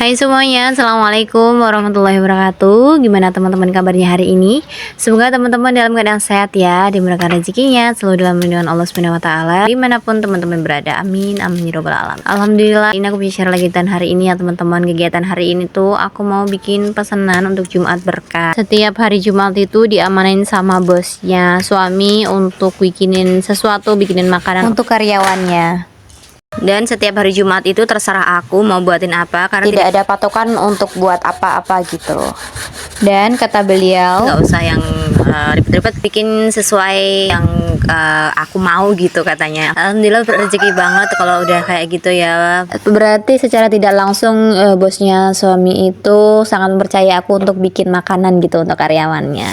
Hai semuanya, Assalamualaikum warahmatullahi wabarakatuh. Gimana teman-teman kabarnya hari ini? Semoga teman-teman dalam keadaan sehat ya, dimurahkan rezekinya, selalu dalam lindungan Allah Subhanahu Wa Taala, dimanapun teman-teman berada. Amin, amin ya robbal alamin. Alhamdulillah, ini aku bisa share lagi hari ini ya teman-teman. Kegiatan hari ini tuh aku mau bikin pesanan untuk Jumat berkah. Setiap hari Jumat itu diamanain sama bosnya suami untuk bikinin sesuatu, bikinin makanan untuk karyawannya. Dan setiap hari Jumat itu terserah aku mau buatin apa, karena tidak ada patokan untuk buat apa-apa gitu. Dan kata beliau nggak usah yang ribet-ribet, bikin sesuai yang aku mau gitu katanya. Alhamdulillah rezeki banget kalau udah kayak gitu ya. Berarti secara tidak langsung bosnya suami itu sangat mempercayai aku untuk bikin makanan gitu untuk karyawannya.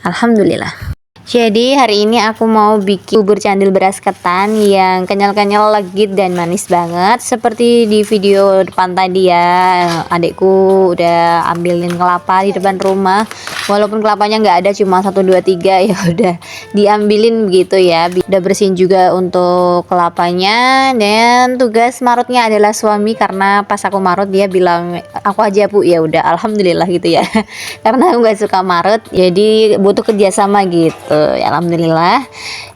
Alhamdulillah. Jadi hari ini aku mau bikin bubur candil beras ketan yang kenyal-kenyal, legit dan manis banget. Seperti di video depan tadi ya, adikku udah ambilin kelapa di depan rumah. Walaupun kelapanya nggak ada, cuma 1, 2, 3, ya udah diambilin begitu ya. Udah bersihin juga untuk kelapanya. Dan tugas marutnya adalah suami, karena pas aku marut dia bilang aku aja bu, ya udah alhamdulillah gitu ya. Karena aku nggak suka marut, jadi butuh kerjasama gitu. Ya alhamdulillah.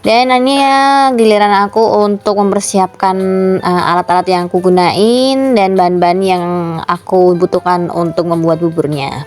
Dan ini ya giliran aku untuk mempersiapkan alat-alat yang aku gunain dan bahan-bahan yang aku butuhkan untuk membuat buburnya.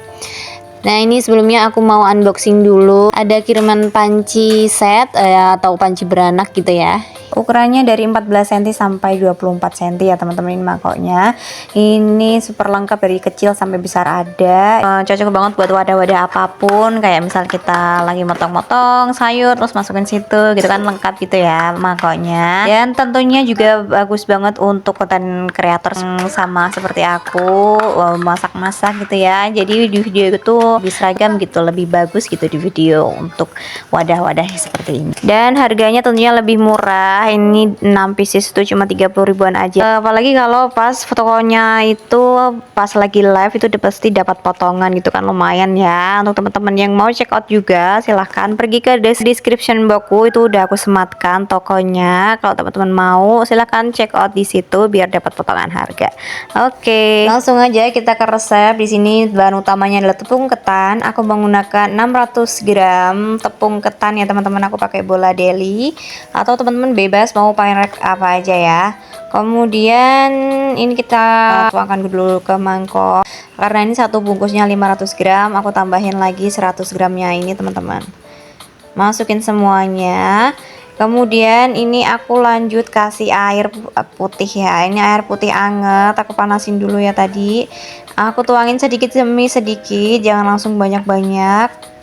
Nah ini sebelumnya aku mau unboxing dulu. Ada kiriman panci set atau panci beranak gitu ya. Ukurannya dari 14 cm sampai 24 cm ya teman-teman, ini makanya. Ini super lengkap dari kecil sampai besar ada. Cocok banget buat wadah-wadah apapun, kayak misal kita lagi motong-motong sayur terus masukin situ gitu kan, lengkap gitu ya makanya. Dan tentunya juga bagus banget untuk konten kreator sama seperti aku, masak-masak gitu ya. Jadi di video itu lebih seragam gitu, lebih bagus gitu di video untuk wadah-wadah seperti ini. Dan harganya tentunya lebih murah. Ini 6 pieces itu cuma 30 ribuan aja. Apalagi kalau pas fotonya itu pas lagi live itu pasti dapat potongan gitu kan, lumayan ya. Untuk teman-teman yang mau check out juga silahkan pergi ke description boxku, itu udah aku sematkan tokonya. Kalau teman-teman mau silahkan check out di situ biar dapat potongan harga. Oke, langsung aja kita ke resep. Di sini bahan utamanya adalah tepung ketan. Aku menggunakan 600 gram tepung ketan ya teman-teman. Aku pakai bola deli atau teman-teman bebas mau pakai apa aja ya. Kemudian ini kita tuangkan dulu ke mangkok. Karena ini satu bungkusnya 500 gram, aku tambahin lagi 100 gramnya ini teman-teman. Masukin semuanya. Kemudian ini aku lanjut kasih air putih ya. Ini air putih anget, aku panasin dulu ya tadi. Aku tuangin sedikit demi sedikit, jangan langsung banyak-banyak.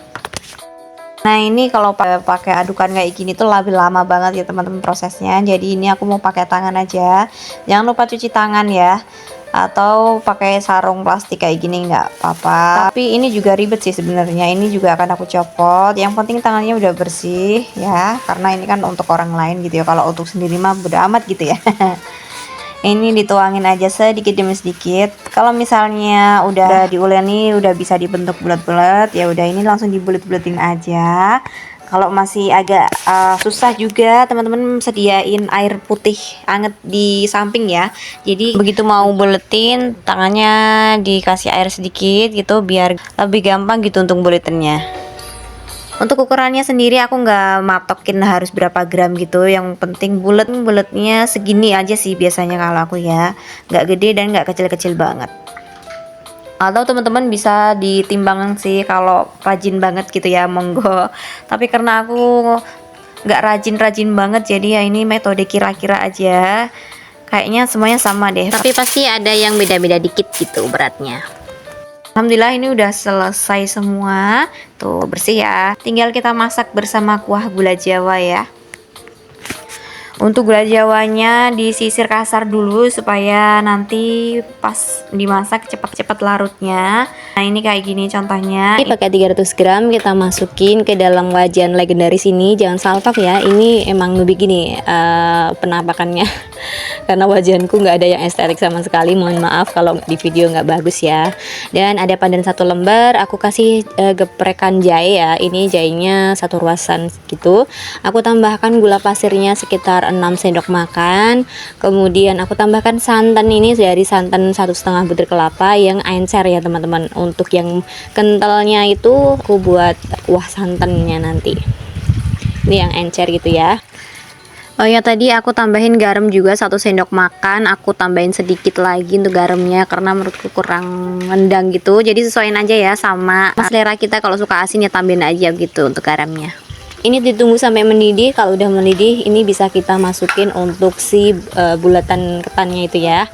Nah ini kalau pakai adukan kayak gini tuh lebih lama banget ya teman-teman prosesnya. Jadi ini aku mau pakai tangan aja. Jangan lupa cuci tangan ya. Atau pakai sarung plastik kayak gini nggak apa-apa. Tapi ini juga ribet sih sebenarnya. Ini juga akan aku copot. Yang penting tangannya udah bersih ya. Karena ini kan untuk orang lain gitu ya. Kalau untuk sendiri mah bodo amat gitu ya. Ini dituangin aja sedikit demi sedikit. Kalau misalnya udah diuleni, udah bisa dibentuk bulat-bulat, ya udah ini langsung dibulet-buletin aja. Kalau masih agak susah juga, teman-teman sediain air putih anget di samping ya. Jadi begitu mau buletin, tangannya dikasih air sedikit gitu biar lebih gampang gitu untuk buletinnya. Untuk ukurannya sendiri aku nggak matokin harus berapa gram gitu, yang penting buletnya segini aja sih biasanya kalau aku ya, nggak gede dan nggak kecil-kecil banget. Atau teman-teman bisa ditimbang sih kalau rajin banget gitu ya, monggo. Tapi karena aku nggak rajin-rajin banget, jadi ya ini metode kira-kira aja. Kayaknya semuanya sama deh, tapi pasti ada yang beda-beda dikit gitu beratnya. Alhamdulillah ini udah selesai semua. Tuh bersih ya. Tinggal kita masak bersama kuah gula Jawa ya. Untuk gula Jawanya disisir kasar dulu supaya nanti pas dimasak cepat-cepat larutnya. Nah ini kayak gini contohnya. Ini pakai 300 gram kita masukin ke dalam wajan legendaris ini. Jangan saltok ya. Ini emang begini penampakannya. Karena wajanku nggak ada yang estetik sama sekali. Mohon maaf kalau di video nggak bagus ya. Dan ada pandan 1 lembar. Aku kasih geprekan jahe ya. Ini jahenya 1 ruasan gitu. Aku tambahkan gula pasirnya sekitar sekitar 6 sendok makan. Kemudian aku tambahkan santan, ini dari santan 1,5 butir kelapa yang encer ya teman-teman. Untuk yang kentalnya itu aku buat kuah santannya nanti. Ini yang encer gitu ya. Oh ya, tadi aku tambahin garam juga 1 sendok makan. Aku tambahin sedikit lagi untuk garamnya karena menurutku kurang ngendang gitu. Jadi sesuaiin aja ya sama selera kita, kalau suka asin ya tambahin aja gitu untuk garamnya. Ini ditunggu sampai mendidih. Kalau udah mendidih, ini bisa kita masukin untuk si bulatan ketannya itu ya.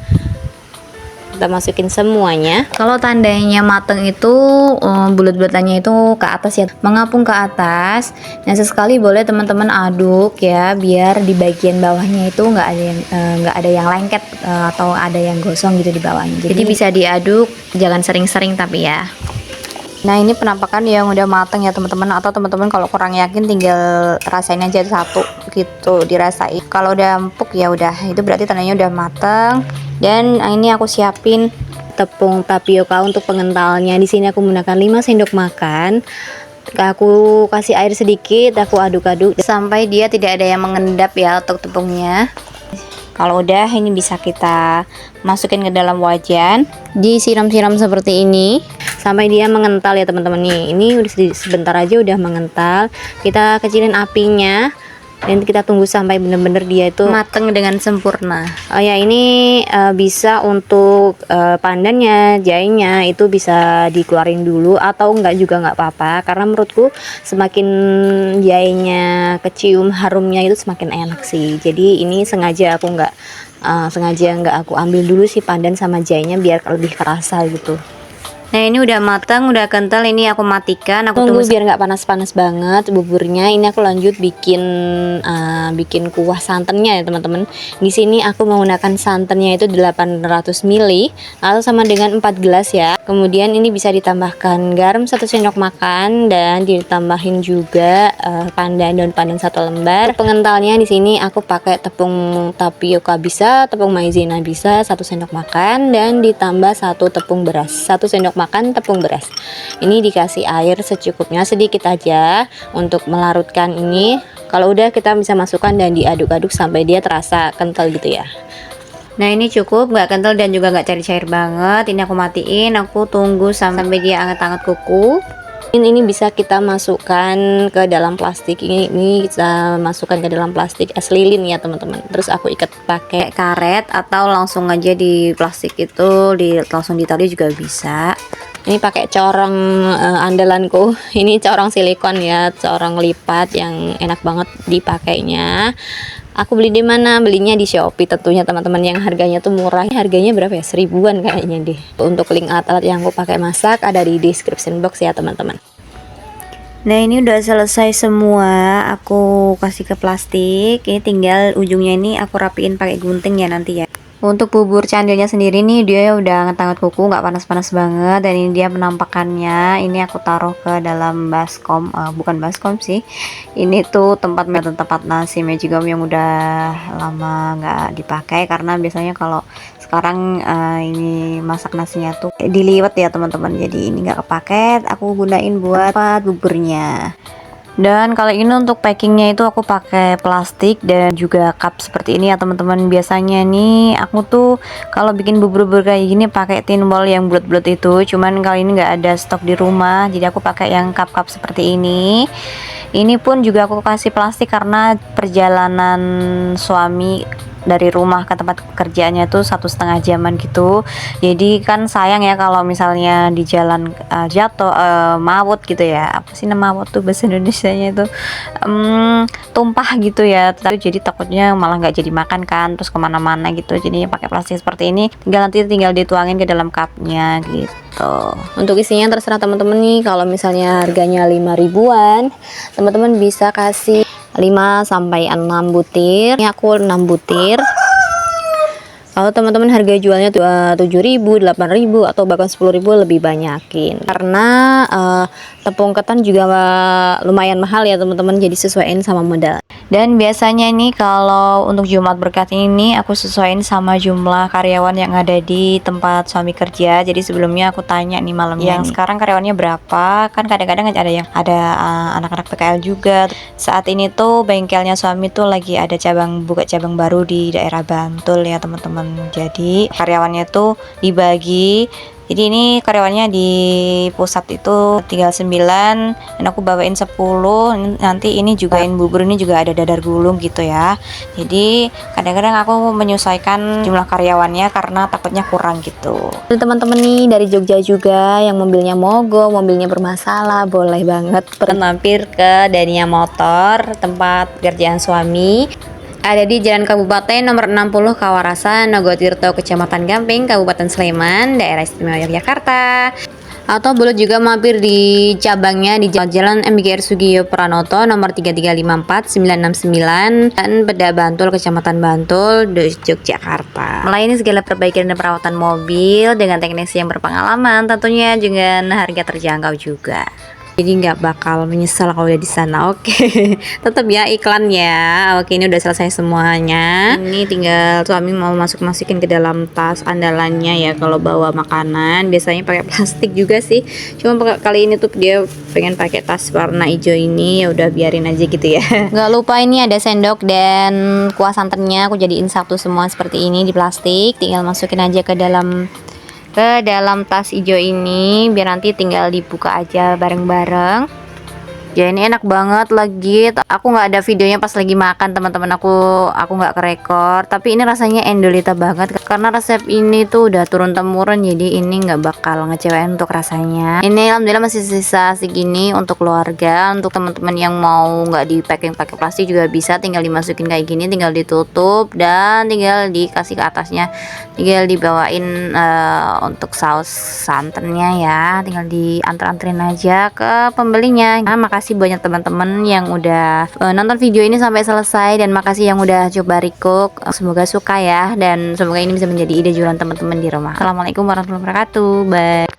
Kita masukin semuanya. Kalau tandanya mateng itu bulat-bulatannya itu ke atas ya, mengapung ke atas. Nah, sesekali boleh teman-teman aduk ya, biar di bagian bawahnya itu nggak ada yang lengket atau ada yang gosong gitu di bawahnya. Jadi bisa diaduk, jangan sering-sering tapi ya. Nah, ini penampakan yang udah mateng ya teman-teman, atau teman-teman kalau kurang yakin tinggal rasain aja satu gitu, dirasain. Kalau udah empuk ya udah, itu berarti tandanya udah mateng. Dan ini aku siapin tepung tapioka untuk pengentalnya. Di sini aku menggunakan 5 sendok makan. Aku kasih air sedikit, aku aduk-aduk sampai dia tidak ada yang mengendap ya untuk tepungnya. Kalau udah, ini bisa kita masukin ke dalam wajan, disiram-siram seperti ini sampai dia mengental ya teman-teman. Nih, ini udah sebentar aja udah mengental. Kita kecilin apinya dan kita tunggu sampai bener-bener dia itu mateng dengan sempurna. Oh ya, ini bisa untuk pandannya, jahenya itu bisa dikeluarin dulu atau enggak juga nggak apa-apa, karena menurutku semakin jahenya kecium harumnya itu semakin enak sih. Jadi ini sengaja nggak aku ambil dulu si pandan sama jahenya biar lebih kerasa gitu. Nah, ini udah matang, udah kental. Ini aku matikan, aku tunggu biar nggak panas-panas banget buburnya. Ini aku lanjut bikin kuah santannya ya teman-teman. Di sini aku menggunakan santannya itu 800 ml atau sama dengan 4 gelas ya. Kemudian ini bisa ditambahkan garam 1 sendok makan dan ditambahin juga daun pandan 1 lembar. Untuk pengentalnya di sini aku pakai tepung tapioka bisa, tepung maizena bisa 1 sendok makan, dan ditambah 1 tepung beras, 1 sendok makan tepung beras. Ini dikasih air secukupnya, sedikit aja untuk melarutkan ini. Kalau udah, kita bisa masukkan dan diaduk-aduk sampai dia terasa kental gitu ya. Nah, ini cukup, nggak kental dan juga nggak cair-cair banget. Ini aku matiin, aku tunggu sampai dia anget-anget kuku. Ini bisa kita masukkan ke dalam plastik. Ini kita masukkan ke dalam plastik es lilin ya teman-teman. Terus aku ikat pakai karet atau langsung aja di plastik itu langsung ditali juga bisa. Ini pakai corong andalanku. Ini corong silikon ya, corong lipat yang enak banget dipakainya. Aku beli di mana? Belinya di Shopee tentunya teman-teman, yang harganya tuh murah. Harganya berapa ya? 1000-an kayaknya deh. Untuk link alat-alat yang aku pakai masak ada di description box ya teman-teman. Nah, ini udah selesai semua, aku kasih ke plastik. Ini tinggal ujungnya ini aku rapiin pakai gunting ya nanti ya. Untuk bubur candilnya sendiri nih, dia udah anget-anget kuku, nggak panas-panas banget. Dan ini dia penampakannya. Ini aku taruh ke dalam baskom, bukan baskom sih. Ini tuh tempat nasi magicom yang udah lama nggak dipakai, karena biasanya kalau sekarang ini masak nasinya tuh diliwet ya teman-teman. Jadi ini nggak kepake, aku gunain buat buburnya. Dan kalau ini untuk packingnya itu aku pakai plastik dan juga cup seperti ini ya teman-teman. Biasanya nih aku tuh kalau bikin bubur-bubur kayak gini pakai tin ball yang bulat-bulat itu, cuman kali ini nggak ada stok di rumah, jadi aku pakai yang cup-cup seperti ini. Ini pun juga aku kasih plastik karena perjalanan suami dari rumah ke tempat kerjaannya itu 1,5 jaman gitu. Jadi kan sayang ya kalau misalnya di jalan jatuh mawut gitu ya. Apa sih nama mawut tuh bahasa Indonesianya itu? Tumpah gitu ya. Jadi takutnya malah nggak jadi makan kan, terus kemana-mana gitu. Jadi pakai plastik seperti ini. Tinggal dituangin ke dalam cupnya gitu. Untuk isinya terserah teman-teman nih. Kalau misalnya harganya 5 ribuan, teman-teman bisa kasih 5 sampai 6 butir. Ini aku 6 butir. Kalau teman-teman harga jualnya tuh 7.000, 8.000 atau bahkan 10.000 lebih banyakin. Karena tepung ketan juga lumayan mahal ya teman-teman, jadi sesuaiin sama modal. Dan biasanya ini kalau untuk Jumat Berkat ini aku sesuaiin sama jumlah karyawan yang ada di tempat suami kerja. Jadi sebelumnya aku tanya nih malamnya yang sekarang karyawannya berapa. Kan kadang-kadang ada yang ada anak-anak PKL juga. Saat ini tuh bengkelnya suami tuh lagi ada buka cabang baru di daerah Bantul ya teman-teman. Jadi karyawannya tuh dibagi. Jadi ini karyawannya di pusat itu tinggal 9 dan aku bawain 10. Nanti ini juga bubur ini juga ada dadar gulung gitu ya. Jadi kadang-kadang aku menyesuaikan jumlah karyawannya karena takutnya kurang gitu. Teman-teman nih dari Jogja juga yang mobilnya mogok, mobilnya bermasalah, boleh banget mampir ke Dania Motor, tempat kerjaan suami. Ada di Jalan Kabupaten nomor 60 Kawarasan, Nogotirto, Kecamatan Gamping, Kabupaten Sleman, Daerah Istimewa Yogyakarta. Atau boleh juga mampir di cabangnya di Jalan MBGR Sugiyo Pranoto nomor 3354969 dan Beda Bantul, Kecamatan Bantul, Yogyakarta. Melayani segala perbaikan dan perawatan mobil dengan teknisi yang berpengalaman, tentunya dengan harga terjangkau juga. Jadi nggak bakal menyesal kalau udah di sana. Oke, tetap ya iklannya. Oke, ini udah selesai semuanya. Ini tinggal suami mau masukin ke dalam tas andalannya ya kalau bawa makanan. Biasanya pakai plastik juga sih. Cuma kali ini tuh dia pengen pakai tas warna hijau ini. Ya udah biarin aja gitu ya. Nggak lupa ini ada sendok dan kuah santannya. Aku jadiin satu semua seperti ini di plastik. Tinggal masukin aja ke dalam tas hijau ini biar nanti tinggal dibuka aja bareng-bareng. Ya ini enak banget lagi. Aku nggak ada videonya pas lagi makan teman-teman, aku nggak kerekor. Tapi ini rasanya endolita banget karena resep ini tuh udah turun temurun, jadi ini nggak bakal ngecewain untuk rasanya. Ini alhamdulillah masih sisa segini untuk keluarga. Untuk teman-teman yang mau nggak di packing pakai plastik juga bisa, tinggal dimasukin kayak gini, tinggal ditutup dan tinggal dikasih ke atasnya, tinggal dibawain untuk saus santannya ya, tinggal diantar-anterin aja ke pembelinya. Nah, makasih banyak teman-teman yang udah nonton video ini sampai selesai dan makasih yang udah coba recook. Semoga suka ya dan semoga ini bisa menjadi ide jualan teman-teman di rumah. Assalamualaikum warahmatullahi wabarakatuh. Bye.